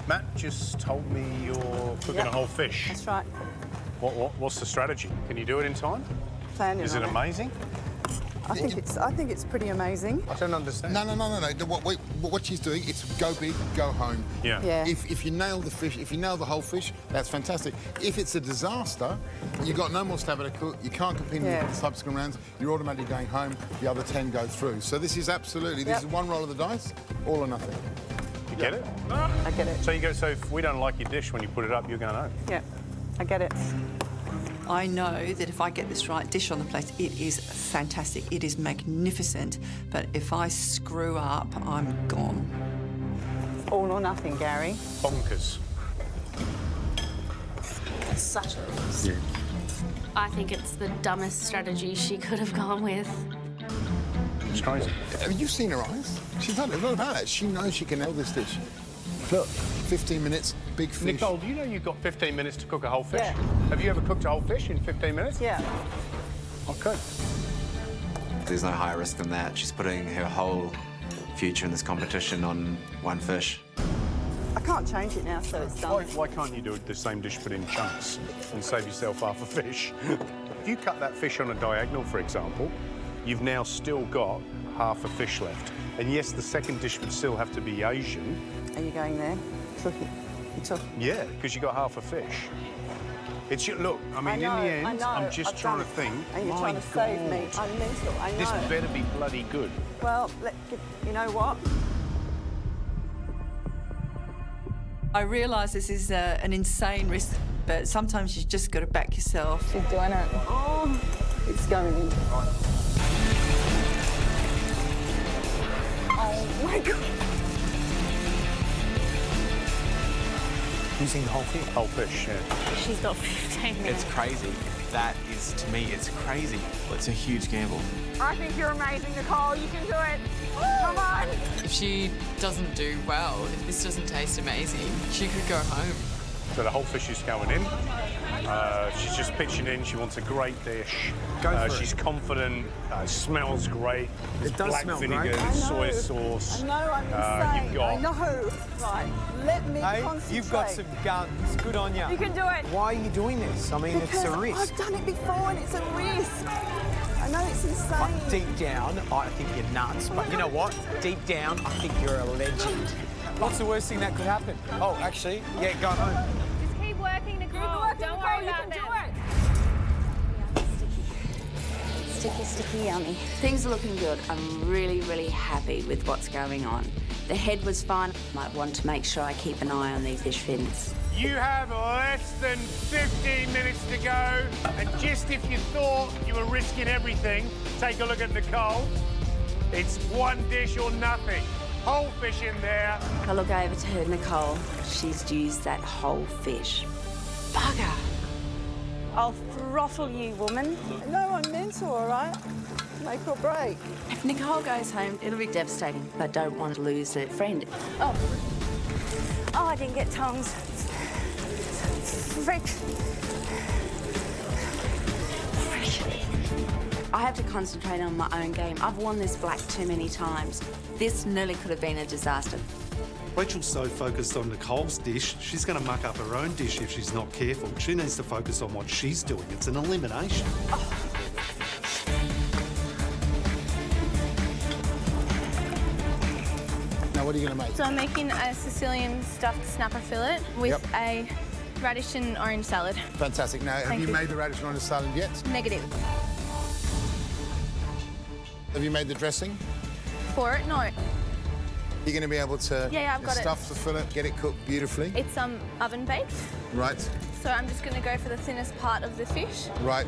Matt just told me you're cooking a whole fish. That's right. What's the strategy? Can you do it in time? Planning Is it on amazing? I think it's pretty amazing. I don't understand. No. What she's doing, it's go big, go home. Yeah. If you nail the fish, if you nail the whole fish, that's fantastic. If it's a disaster, you've got no more stab at a cook, you can't compete in the subsequent rounds, you're automatically going home, the other 10 go through. So this is absolutely, this is one roll of the dice, all or nothing. You get it? I get it. So you go, so if we don't like your dish when you put it up, you're going home? Yeah, I get it. I know that if I get this right dish on the plate, it is fantastic. It is magnificent. But if I screw up, I'm gone. It's all or nothing, Gary. Bonkers. It's such a risk. Yeah. I think it's the dumbest strategy she could have gone with. It's crazy. Have you seen her eyes? She's not, it's not about that. She knows she can nail this dish. Look, 15 minutes, big fish. Nicole, do you know you've got 15 minutes to cook a whole fish? Yeah. Have you ever cooked a whole fish in 15 minutes? Yeah. Okay. There's no higher risk than that. She's putting her whole future in this competition on one fish. I can't change it now, so it's done. Why can't you do the same dish but in chunks and save yourself half a fish? If you cut that fish on a diagonal, for example, you've now still got half a fish left. And yes, the second dish would still have to be Asian. Are you going there? You took. Yeah, because you got half a fish. It's your, look, I mean, in the end, I'm just trying to think. And you're trying to save me. I'm mental, I know. This better be bloody good. Well, you know what? I realise this is an insane risk, but sometimes you just got to back yourself. She's doing it. Oh, it's going in. Oh, my God. Using the whole fish? Whole fish, yeah. She's got 15 minutes. It's crazy. That is, to me, it's crazy. It's a huge gamble. I think you're amazing, Nicole. You can do it. Come on. If she doesn't do well, if this doesn't taste amazing, she could go home. So the whole fish is going in. She's just pitching in. She wants a great dish. She's confident. Smells great. There's It does black smell vinegar, great. there's soy sauce. I know, I'm insane. You've got... I know. Right, let me Hey, concentrate. you've got some guns. Good on you. You can do it. Why are you doing this? I mean, Because it's a risk. I've done it before and it's a risk. I know it's insane. Deep down, I think you're nuts. But you know what? Deep down, I think you're a legend. What's the worst thing that could happen? Oh, actually, yeah, go home. Just keep working, Nicole. Don't worry about them. Sticky, sticky, yummy. Things are looking good. I'm really, really happy with what's going on. The head was fine. Might want to make sure I keep an eye on these fish fins. You have less than 15 minutes to go, and just if you thought you were risking everything, take a look at Nicole. It's one dish or nothing. Whole fish in there. I look over to her, Nicole. She's used that whole fish. Bugger. I'll throttle you, woman. No, I'm mental, all right? Make or break. If Nicole goes home, it'll be devastating. I don't want to lose a friend. Oh, I didn't get tongs. Frick. I have to concentrate on my own game. I've won this black too many times. This nearly could have been a disaster. Rachel's so focused on Nicole's dish, she's going to muck up her own dish if she's not careful. She needs to focus on what she's doing. It's an elimination. Now, what are you going to make? So I'm making a Sicilian stuffed snapper fillet with a radish and orange salad. Fantastic. Now, have you made the radish and orange salad yet? Negative. Have you made the dressing? For it? No. You're going to be able to Yeah, I've got it. stuff the fillet, get it cooked beautifully. It's oven baked, Right, so I'm just going to go for the thinnest part of the fish. right.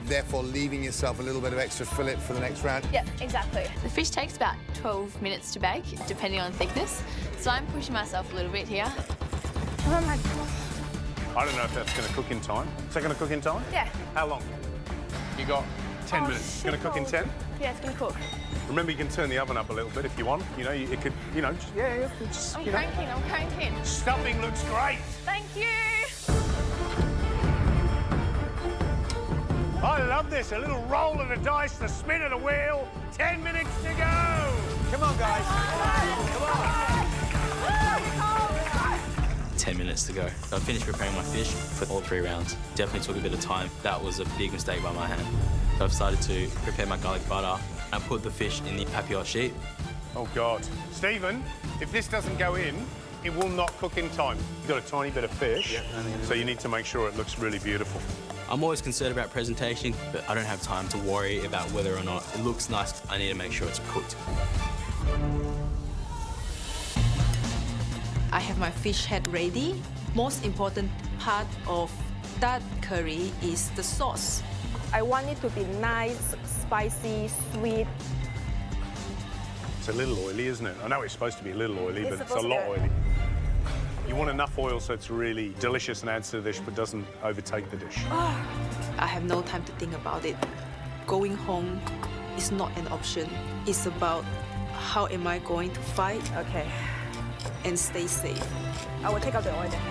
Therefore, leaving yourself a little bit of extra fillet for the next round. Yep, exactly. The fish takes about 12 minutes to bake, depending on thickness. So I'm pushing myself a little bit here. Oh my God. I don't know if that's going to cook in time. Is that going to cook in time? Yeah. How long? You got 10 minutes. It's going to cook in 10? Yeah, it's going to cook. Remember, you can turn the oven up a little bit if you want. You know, it could, you know, just, just, I'm you know. cranking, I'm cranking. Stuffing looks great. Thank you. I love this. A little roll of the dice, the spin of the wheel. 10 minutes to go. Come on, guys. Come on. minutes to go. So I finished preparing my fish for all 3 rounds. Definitely took a bit of time. That was a big mistake by my hand. So I've started to prepare my garlic butter and put the fish in the papillote sheet. Oh, God. Stephen, if this doesn't go in, it will not cook in time. You've got a tiny bit of fish, so you need to make sure it looks really beautiful. I'm always concerned about presentation, but I don't have time to worry about whether or not it looks nice. I need to make sure it's cooked. I have my fish head ready. Most important part of that curry is the sauce. I want it to be nice, spicy, sweet. It's a little oily, isn't it? I know it's supposed to be a little oily, but it's a supposed lot to be. oily. You want enough oil so it's really delicious and adds to the dish, but doesn't overtake the dish. I have no time to think about it. Going home is not an option. It's about how am I going to fight and stay safe. I will take out the oil then.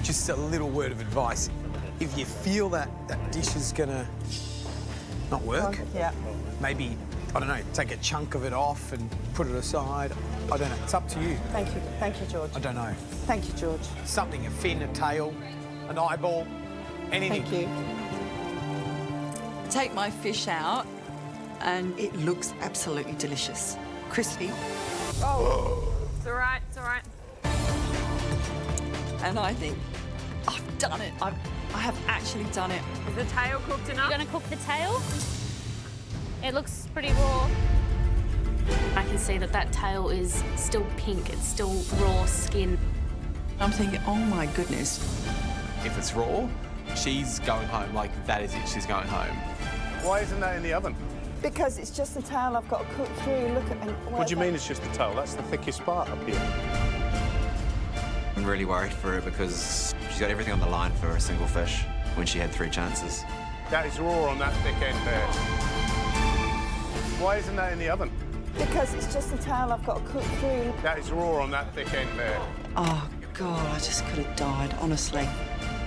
Just a little word of advice. If you feel that that dish is gonna not work, Yeah. maybe, I don't know, take a chunk of it off and put it aside. I don't know. It's up to you. Thank you, George. I don't know. Thank you, George. Something, a fin, a tail, an eyeball, anything. Thank you. Take my fish out, and it looks absolutely delicious. Crispy. Oh, it's all right, it's all right. And I think I've done it. I have actually done it. Is the tail cooked enough? You're gonna cook the tail? It looks pretty raw. I can see that that tail is still pink. It's still raw skin. I'm thinking, oh my goodness. If it's raw, she's going home. Like, that is it. She's going home. Why isn't that in the oven? Because it's just the tail I've got to cook through. Look at. What do you mean it's just the tail? That's the thickest part up here. I'm really worried for her because she's got everything on the line for a single fish when she had 3 chances. That is raw on that thick end there. Why isn't that in the oven? Because it's just the tail I've got to cook through. That is raw on that thick end there. Oh, God, I just could have died, honestly.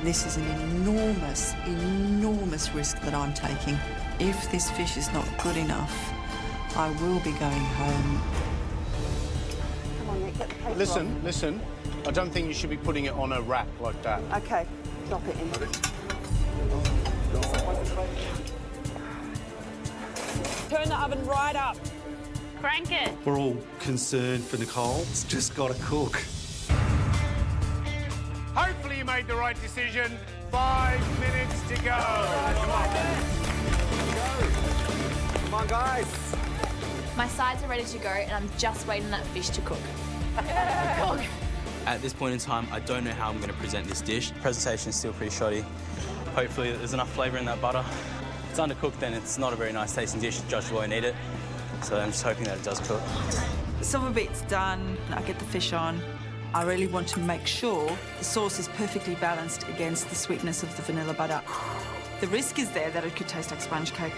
This is an enormous, enormous risk that I'm taking. If this fish is not good enough, I will be going home. Come on, Nick, get the paper Listen, off. listen. I don't think you should be putting it on a rack like that. Okay, drop it in. Turn the oven right up. Crank it. We're all concerned for Nicole. It's just got to cook. Hopefully you made the right decision. 5 minutes to go. Come on, guys. My sides are ready to go, and I'm just waiting on that fish to cook. At this point in time, I don't know how I'm going to present this dish. Presentation is still pretty shoddy. Hopefully there's enough flavour in that butter. If it's undercooked, then it's not a very nice tasting dish. Josh will eat it. So I'm just hoping that it does cook. Some of it's done. I get the fish on. I really want to make sure the sauce is perfectly balanced against the sweetness of the vanilla butter. The risk is there that it could taste like sponge cake.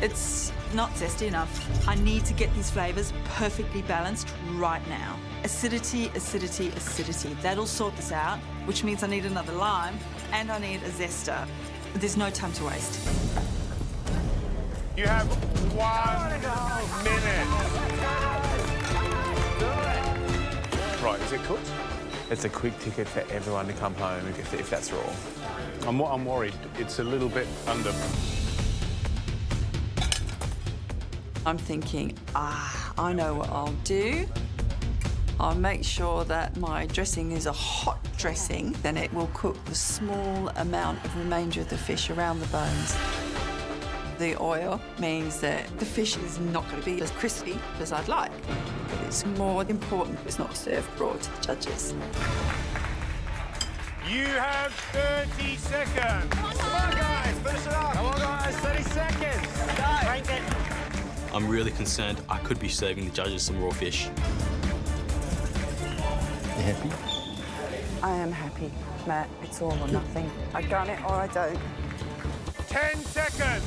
It's not zesty enough. I need to get these flavours perfectly balanced right now. Acidity, acidity, acidity. That'll sort this out, which means I need another lime and I need a zester. There's no time to waste. You have 1 minute. Right, is it cooked? It's a quick ticket for everyone to come home if that's raw. I'm worried. It's a little bit under. I'm thinking, I know what I'll do. I'll make sure that my dressing is a hot dressing, then it will cook the small amount of remainder of the fish around the bones. The oil means that the fish is not going to be as crispy as I'd like. But it's more important it's not served raw to the judges. You have 30 seconds. Come on, guys, finish it off. Come on, guys, 30 seconds. Crank it. I'm really concerned I could be serving the judges some raw fish. You happy? I am happy, Matt. It's all or nothing. I gun it or I don't. 10 seconds.